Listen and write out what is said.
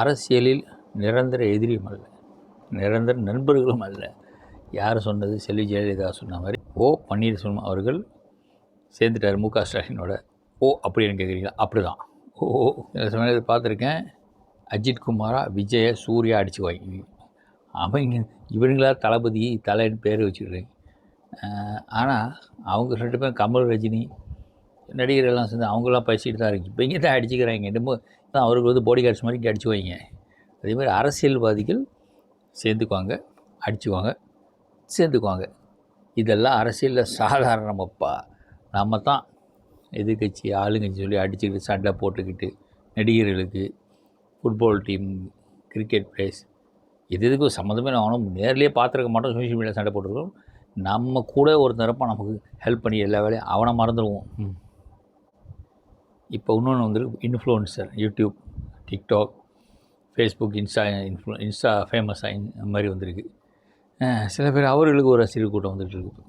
அரசியலில் நிரந்தர எதிரியும் அல்ல, நிரந்தர நண்பர்களும் அல்ல. யார் சொன்னது? செல்வி ஜெயலலிதா சொன்ன மாதிரி ஓ பன்னீர்செல்வம் அவர்கள் சேர்ந்துட்டார் மு க ஸ்டாலினோட. ஓ அப்படின்னு கேட்குறீங்களா? அப்படி தான். ஓ சில சமயத்தில் பார்த்துருக்கேன், அஜித் குமாரா விஜய சூர்யா அடிச்சுக்குவாங்க. அவங்க இவங்களா தளபதி தலைன்னு பேர் வச்சுக்கிறேன். ஆனால் அவங்க 2 பேரும் கமல் ரஜினி நடிகர்கள்லாம் சேர்ந்து அவங்களாம் பேசிகிட்டு தான் இருக்குது. இப்போ இங்கே தான் அடிச்சுக்கிறாங்க. என்னமோ தான் அவருக்கு வந்து பாடி கார்ட்ஸ் மாதிரி இங்கே அடிச்சுக்குவாங்க. அதேமாதிரி அரசியல்வாதிகள் சேர்ந்துக்குவாங்க, அடிச்சுக்குவாங்க, சேர்ந்துக்குவாங்க. இதெல்லாம் அரசியலில் சாதாரணமப்பா. நம்ம தான் எதிர்கட்சி ஆளுங்கட்சி சொல்லி அடிச்சுக்கிட்டு சண்டை போட்டுக்கிட்டு நடிகர்களுக்கு ஃபுட்பால் டீம் கிரிக்கெட் பிளேஸ் எதுக்கும் சம்மந்தமே நான் நேர்லேயே பார்த்துருக்க மாட்டோம். சோஷியல் மீடியா சண்டை போட்டுருக்கோம். நம்ம கூட ஒரு தரப்பாக நமக்கு ஹெல்ப் பண்ணி எல்லா வேலையும் அவனை மறந்துடுவோம். இப்போ இன்னொன்று வந்துருக்கு, influencer, YouTube, TikTok, Facebook, Insta ஃபேமஸாக இந்த மாதிரி வந்திருக்கு. சில பேர் அவர்களுக்கு ஒரு ரசிகர் கூட்டம் வந்துட்டு இருக்கு.